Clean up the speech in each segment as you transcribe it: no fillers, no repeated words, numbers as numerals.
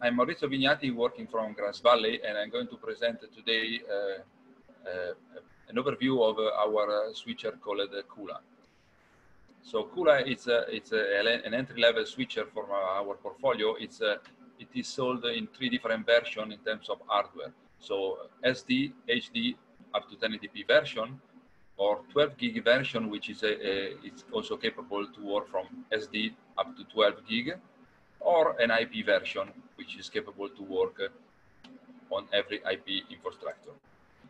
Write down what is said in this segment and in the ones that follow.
I'm Maurizio Vignati, working from Grass Valley, and I'm going to present today an overview of our switcher called Kula. So Kula is an entry-level switcher for our portfolio. It is sold in 3 different versions in terms of hardware. So SD, HD, up to 1080p version, or 12 gig version, which is it's also capable to work from SD up to 12 gig, or an IP version, which is capable to work on every IP infrastructure.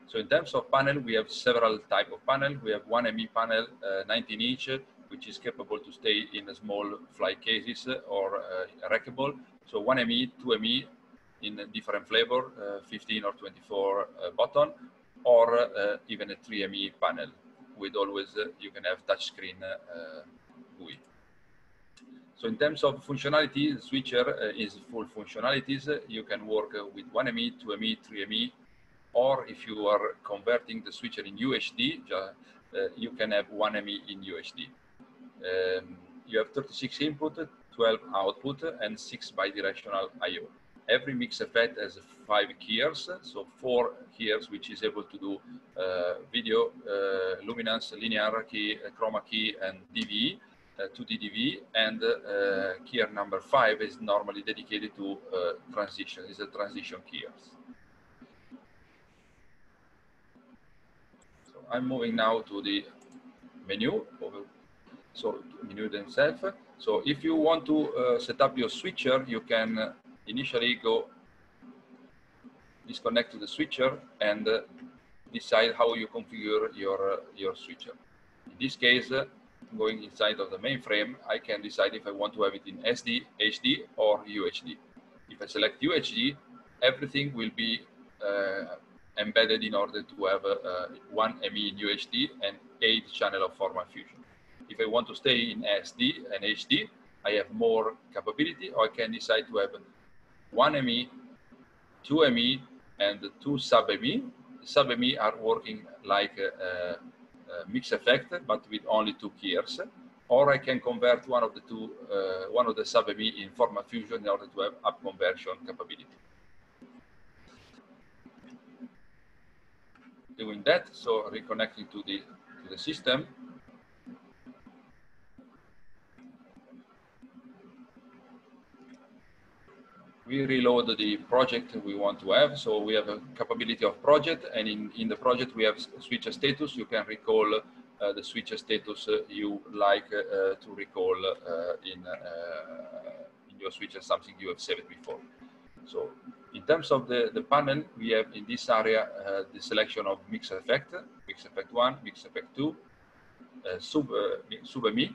So in terms of panel, we have several types of panel. We have 1ME panel, 19 inch, which is capable to stay in a small fly cases or rackable. So 1ME, 2ME in a different flavor, 15 or 24 button, or even a 3ME panel with always, you can have touchscreen GUI. So in terms of functionality, the switcher is full functionalities. You can work with 1ME, 2ME, 3ME, or if you are converting the switcher in UHD, you can have 1ME in UHD. You have 36 input, 12 output, and 6 bidirectional I/O. Every mix effect has 5 keyers, so 4 keyers, which is able to do video, luminance, linear key, chroma key, and DVE, 2D DVE, and keyer number 5 is normally dedicated to transition, is a transition keyers. So I'm moving now to the menu, so menu themselves. So if you want to set up your switcher, you can initially go disconnect to the switcher and decide how you configure your switcher. In this case, going inside of the mainframe, I can decide if I want to have it in SD, HD, or UHD. If I select UHD, everything will be embedded in order to have 1ME in UHD and 8 channel of format fusion. If I want to stay in SD and HD, I have more capability, or I can decide to have 1ME, 2ME, and 2 sub-ME. Sub-ME are working like a mix effect, but with only 2 keyers. Or I can convert one of the sub-ME in format fusion in order to have up conversion capability. Doing that, so reconnecting to the system. We reload the project we want to have. So we have a capability of project, and in the project we have switcher status. You can recall the switcher status you like to recall in your switcher, something you have saved before. So in terms of the panel, we have in this area the selection of mix effect 1, mix effect 2, sub-ME,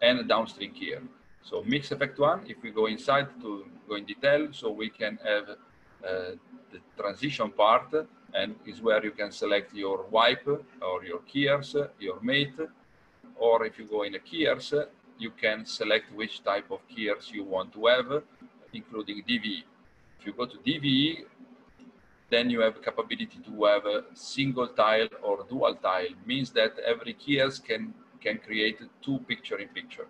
and downstream keyer. So mix effect 1, if we go inside to go in detail, so we can have the transition part, and is where you can select your wipe or your keyers, your mate, or if you go in the keyers, you can select which type of keyers you want to have, including DVE. If you go to DVE, then you have capability to have a single tile or dual tile, means that every keyers can create 2 picture-in-picture.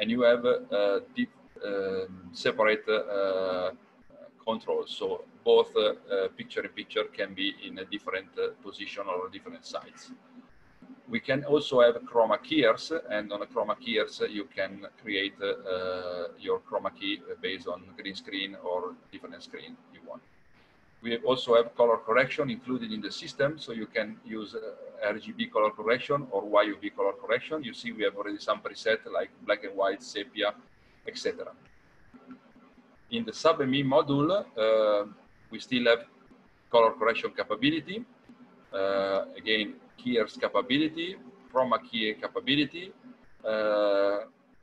And you have separate controls. So both picture-in-picture can be in a different position or different sides. We can also have chroma keyers, and on a chroma keyers, you can create your chroma key based on green screen or different screen you want. We also have color correction included in the system, so you can use RGB color correction or YUV color correction. You see we have already some preset like black and white, sepia, etc. In the sub-ME module, we still have color correction capability. Again, keyers capability, chroma key capability,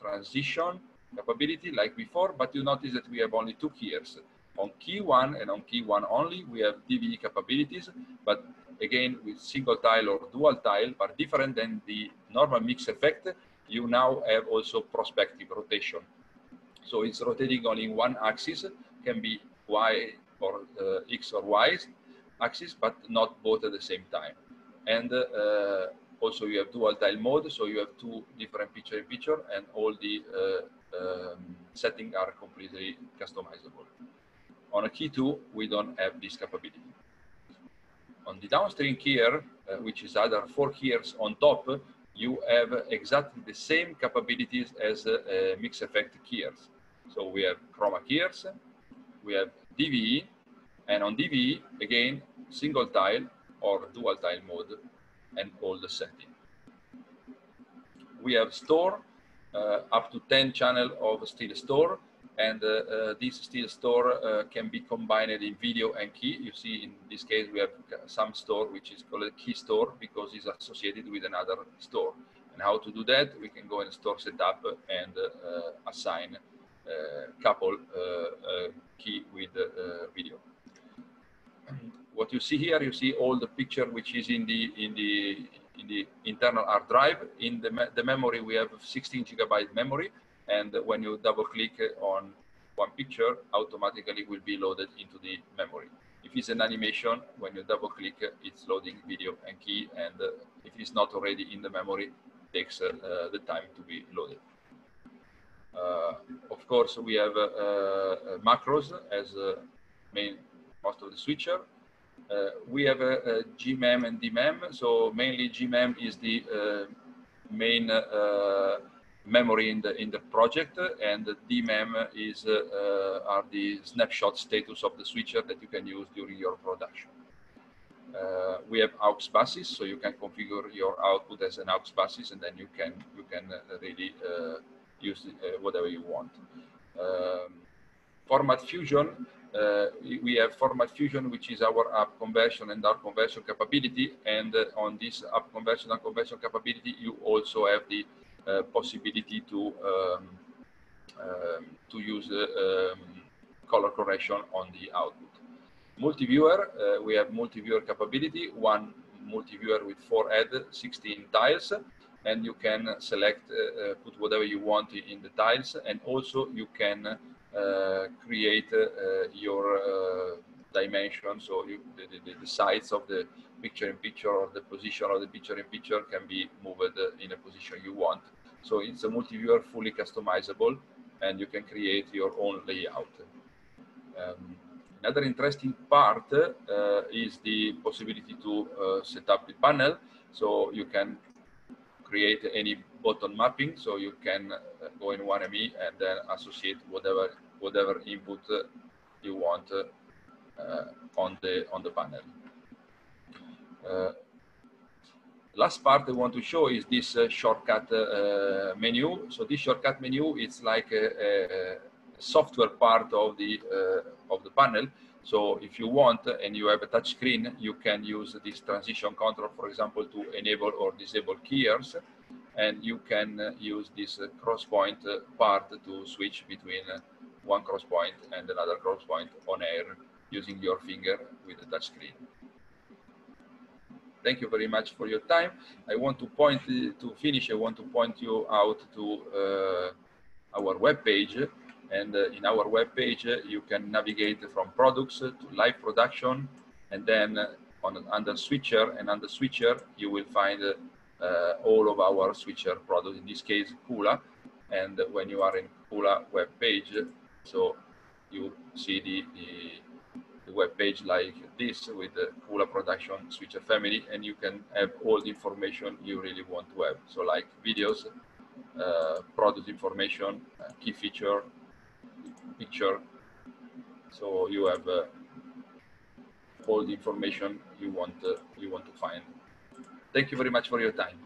transition capability like before, but you notice that we have only 2 keyers. On key 1 and on key 1 only, we have DVE capabilities, but again, with single tile or dual tile, but different than the normal mix effect, you now have also prospective rotation. So it's rotating only in one axis, can be Y or X or Y axis, but not both at the same time. And also you have dual tile mode, so you have 2 different picture-in-picture, and all the settings are completely customizable. On a key 2, we don't have this capability. On the downstream keyer, which is other 4 keyers on top, you have exactly the same capabilities as mix effect keyers. So we have chroma keyers, we have DVE, and on DVE, again, single tile or dual tile mode and all the setting. We have store, up to 10 channel of still store, and this still store can be combined in video and key. You see in this case we have some store which is called a key store because it's associated with another store. And how to do that? We can go in store setup and assign couple key with video. What you see here, you see all the picture which is in the internal hard drive. In the memory, we have 16 GB memory, and when you double click on one picture, automatically will be loaded into the memory. If it's an animation, when you double click, it's loading video and key, and if it's not already in the memory, it takes the time to be loaded. Of course, we have macros as most of the switcher. We have a GMEM and DMEM. So mainly GMEM is the main memory in the project, and the DMEM is are the snapshot status of the switcher that you can use during your production. We have aux buses, so you can configure your output as an aux buses, and then you can really use whatever you want. Format fusion. We have Format Fusion, which is our up conversion and down conversion capability. And on this up conversion and conversion capability, you also have the possibility to use color correction on the output. Multi-viewer, we have multi-viewer capability, one multi-viewer with 4 head, 16 tiles, and you can select, put whatever you want in the tiles, and also you can create your dimension, so the size of the picture-in-picture or the position of the picture-in-picture can be moved in a position you want. So it's a multi-viewer fully customizable, and you can create your own layout. Another interesting part is the possibility to set up the panel, so you can create any button mapping, so you can go in 1ME and then associate whatever input you want on the panel. Last part I want to show is this shortcut menu. So this shortcut menu is like a software part of the panel. So if you want and you have a touch screen, you can use this transition control, for example, to enable or disable keyers, and you can use this cross point part to switch between one cross point and another cross point on air using your finger with the touch screen. Thank you very much for your time. I want to point I want to point you out to our web page. And in our web page, you can navigate from products to live production, and then under switcher, and under switcher, you will find all of our switcher products, in this case, Kula. And when you are in Kula web page, so you see the web page like this with the Kula production switcher family, and you can have all the information you really want to have. So like videos, product information, key feature, picture, so you have all the information you want to find. Thank you very much for your time.